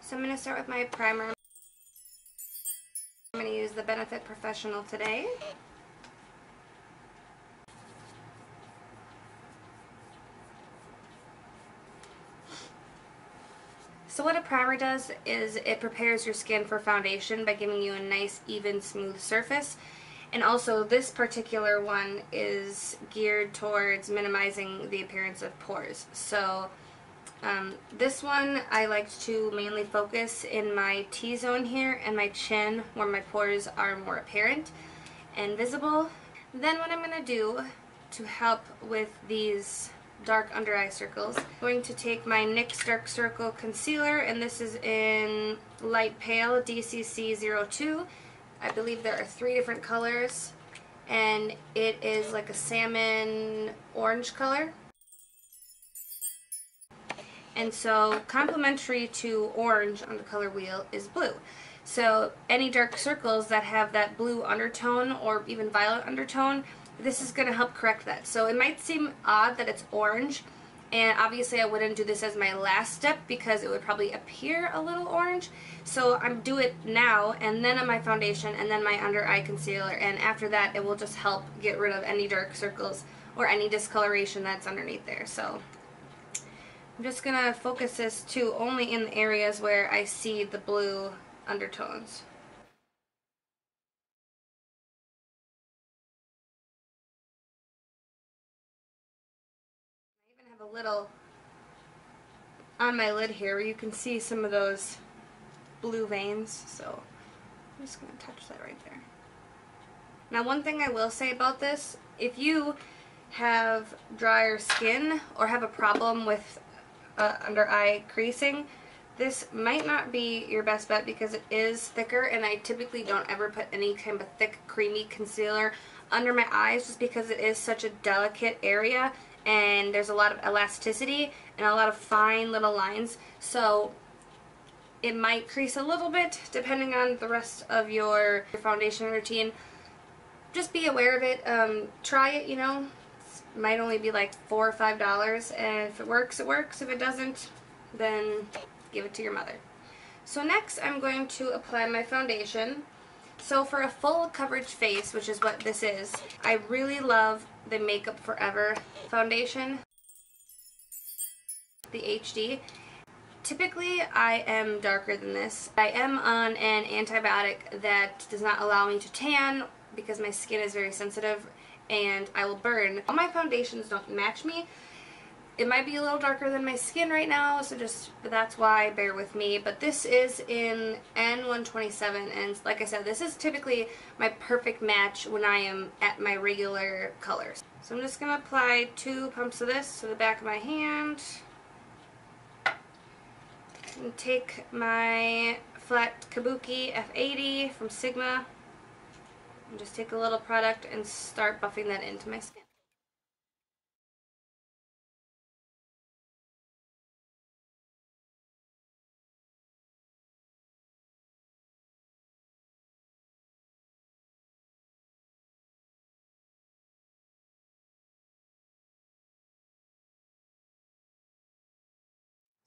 So I'm going to start with my primer. I'm going to use the Benefit Professional today. So what a primer does is it prepares your skin for foundation by giving you a nice, even, smooth surface. And also this particular one is geared towards minimizing the appearance of pores. So this one I like to mainly focus in my T-zone here and my chin where my pores are more apparent and visible. Then what I'm going to do to help with these dark under eye circles, I'm going to take my NYX Dark Circle Concealer, and this is in Light Pale DCC02. I believe there are 3 different colors, and it is like a salmon orange color. And so complementary to orange on the color wheel is blue. So any dark circles that have that blue undertone or even violet undertone, this is going to help correct that. So it might seem odd that it's orange, and obviously I wouldn't do this as my last step because it would probably appear a little orange. So I'm do it now and then on my foundation and then my under eye concealer, and after that it will just help get rid of any dark circles or any discoloration that's underneath there. So I'm just going to focus this too only in the areas where I see the blue undertones. I even have a little on my lid here where you can see some of those blue veins, so I'm just going to touch that right there. Now one thing I will say about this, if you have drier skin or have a problem with under eye creasing, this might not be your best bet because it is thicker, and I typically don't ever put any kind of thick creamy concealer under my eyes just because it is such a delicate area and there's a lot of elasticity and a lot of fine little lines, so it might crease a little bit depending on the rest of your foundation routine. Just be aware of it. Try it, you know. It might only be like $4 or $5, and if it works, it works. If it doesn't, then give it to your mother. So next I'm going to apply my foundation. So for a full coverage face, which is what this is, I really love the Makeup Forever foundation, the HD. Typically I am darker than this. I am on an antibiotic that does not allow me to tan because my skin is very sensitive and I will burn. All my foundations don't match me. It might be a little darker than my skin right now, so that's why, bear with me. But this is in N127, and like I said, this is typically my perfect match when I am at my regular colors. So I'm just going to apply 2 pumps of this to the back of my hand. And take my flat Kabuki F80 from Sigma and just take a little product and start buffing that into my skin.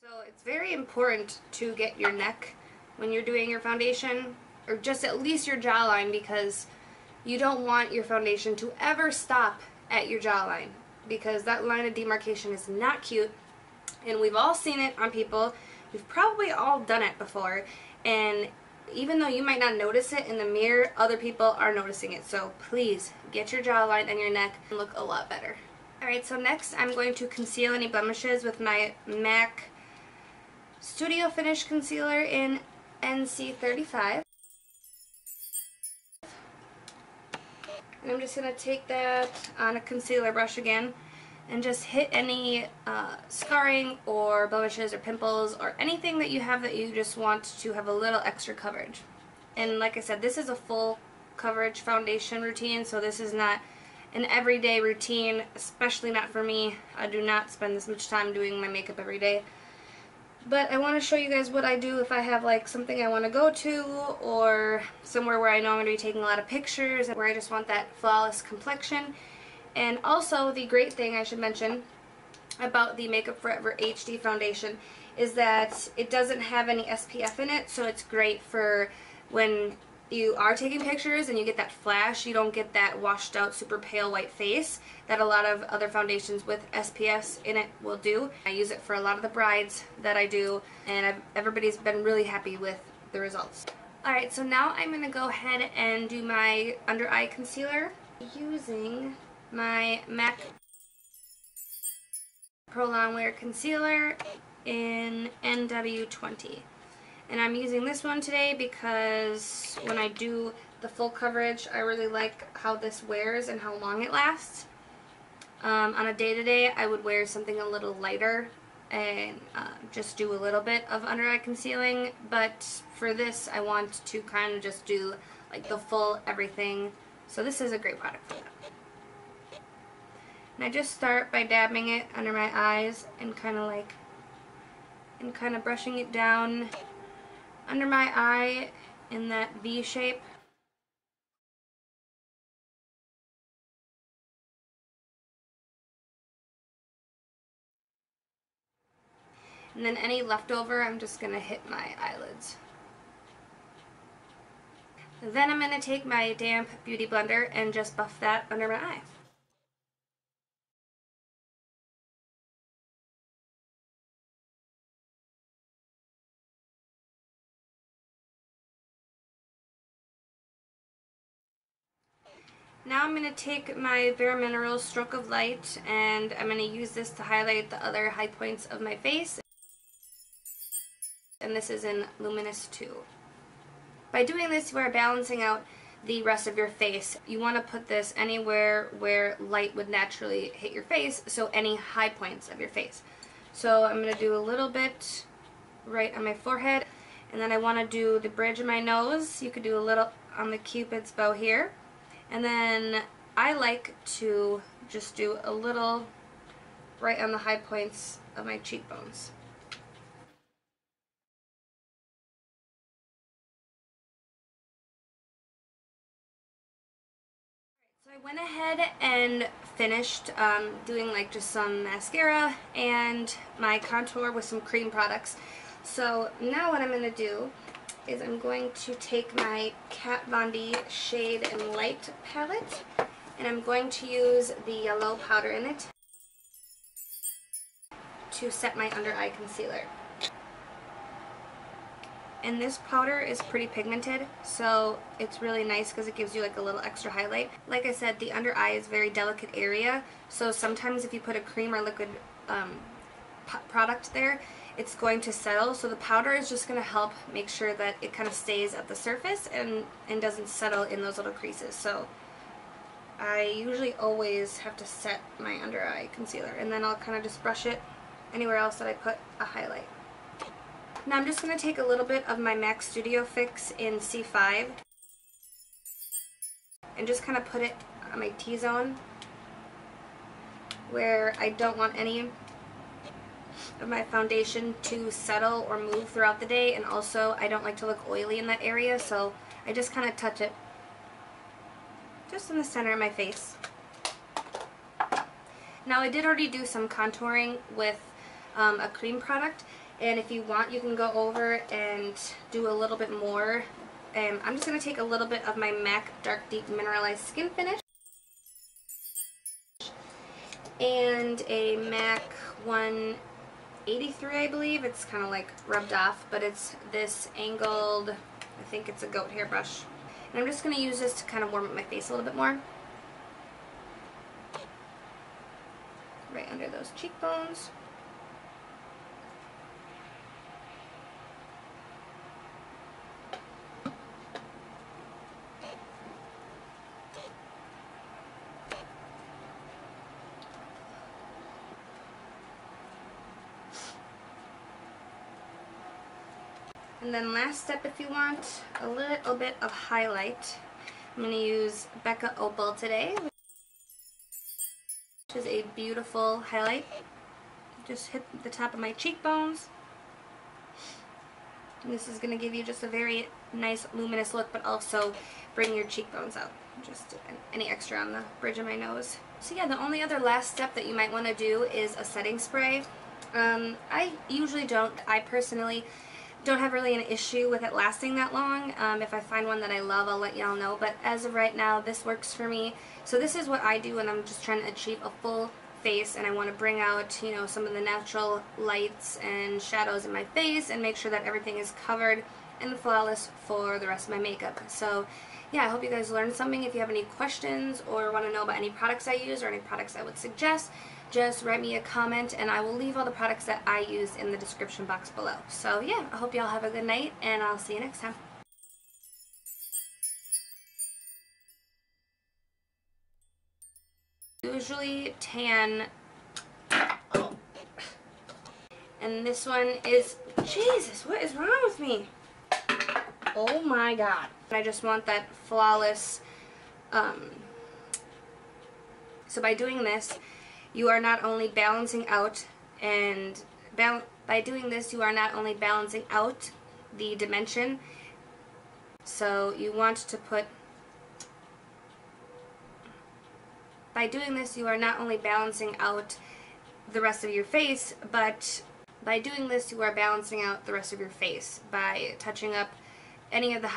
So it's very important to get your neck when you're doing your foundation, or just at least your jawline, because you don't want your foundation to ever stop at your jawline, because that line of demarcation is not cute, and we've all seen it on people. We've probably all done it before, and even though you might not notice it in the mirror, other people are noticing it. So please get your jawline and your neck and look a lot better. Alright, so next I'm going to conceal any blemishes with my MAC Studio Finish Concealer in NC35. And I'm just going to take that on a concealer brush again and just hit any scarring or blemishes or pimples or anything that you have that you just want to have a little extra coverage. And like I said, this is a full coverage foundation routine, so this is not an everyday routine, especially not for me. I do not spend this much time doing my makeup every day. But I want to show you guys what I do if I have like something I want to go to, or somewhere where I know I'm going to be taking a lot of pictures, where I just want that flawless complexion. And also the great thing I should mention about the Makeup Forever HD foundation is that it doesn't have any SPF in it, so it's great for when you are taking pictures and you get that flash. You don't get that washed out super pale white face that a lot of other foundations with SPFs in it will do. I use it for a lot of the brides that I do, and everybody's been really happy with the results. Alright, so now I'm going to go ahead and do my under eye concealer using my MAC Prolongwear Concealer in NW20. And I'm using this one today because when I do the full coverage, I really like how this wears and how long it lasts. On a day-to-day, I would wear something a little lighter and just do a little bit of under eye concealing, but for this I want to kind of just do like the full everything, so this is a great product for that. And I just start by dabbing it under my eyes and kind of brushing it down under my eye in that V shape. And then any leftover, I'm just going to hit my eyelids. Then I'm going to take my damp beauty blender and just buff that under my eye. Now I'm going to take my Bare Minerals Stroke of Light, and I'm going to use this to highlight the other high points of my face. And this is in Luminous 2. By doing this, you are balancing out the rest of your face. You want to put this anywhere where light would naturally hit your face, so any high points of your face. So I'm going to do a little bit right on my forehead, and then I want to do the bridge of my nose. You could do a little on the Cupid's bow here. And then I like to just do a little right on the high points of my cheekbones. So I went ahead and finished doing like just some mascara and my contour with some cream products. So now what I'm going to do is I'm going to take my Kat Von D Shade and Light palette, and I'm going to use the yellow powder in it to set my under eye concealer. And this powder is pretty pigmented, so it's really nice because it gives you like a little extra highlight. Like I said, the under eye is a very delicate area, so sometimes if you put a cream or liquid product there, it's going to settle. So the powder is just going to help make sure that it kind of stays at the surface and doesn't settle in those little creases. So I usually always have to set my under eye concealer, and then I'll kind of just brush it anywhere else that I put a highlight. Now I'm just going to take a little bit of my MAC Studio Fix in C5 and just kind of put it on my T-zone where I don't want any of my foundation to settle or move throughout the day, and also I don't like to look oily in that area, so I just kind of touch it just in the center of my face. Now I did already do some contouring with a cream product, and if you want you can go over and do a little bit more. I'm just going to take a little bit of my MAC Dark Deep Mineralized Skin Finish and a MAC 183, I believe. It's kind of like rubbed off, but it's this angled, I think it's a goat hair brush. And I'm just going to use this to kind of warm up my face a little bit more. Right under those cheekbones. And then last step, if you want a little bit of highlight, I'm going to use Becca Opal today, which is a beautiful highlight. Just hit the top of my cheekbones. And this is going to give you just a very nice luminous look, but also bring your cheekbones out. Just any extra on the bridge of my nose. So yeah, the only other last step that you might want to do is a setting spray. I usually don't. I personally don't have really an issue with it lasting that long. If I find one that I love, I'll let y'all know. But as of right now, this works for me. So this is what I do when I'm just trying to achieve a full face and I want to bring out, you know, some of the natural lights and shadows in my face and make sure that everything is covered and flawless for the rest of my makeup. So yeah, I hope you guys learned something. If you have any questions or want to know about any products I use or any products I would suggest, just write me a comment and I will leave all the products that I use in the description box below. So yeah, I hope y'all have a good night and I'll see you next time. Usually tan, and this one is, Jesus, what is wrong with me? Oh my God. I just want that flawless, so by doing this, you are not only balancing out by doing this, you are not only balancing out the dimension, so you want to put, by doing this, you are not only balancing out the rest of your face, but by doing this, you are balancing out the rest of your face by touching up any of the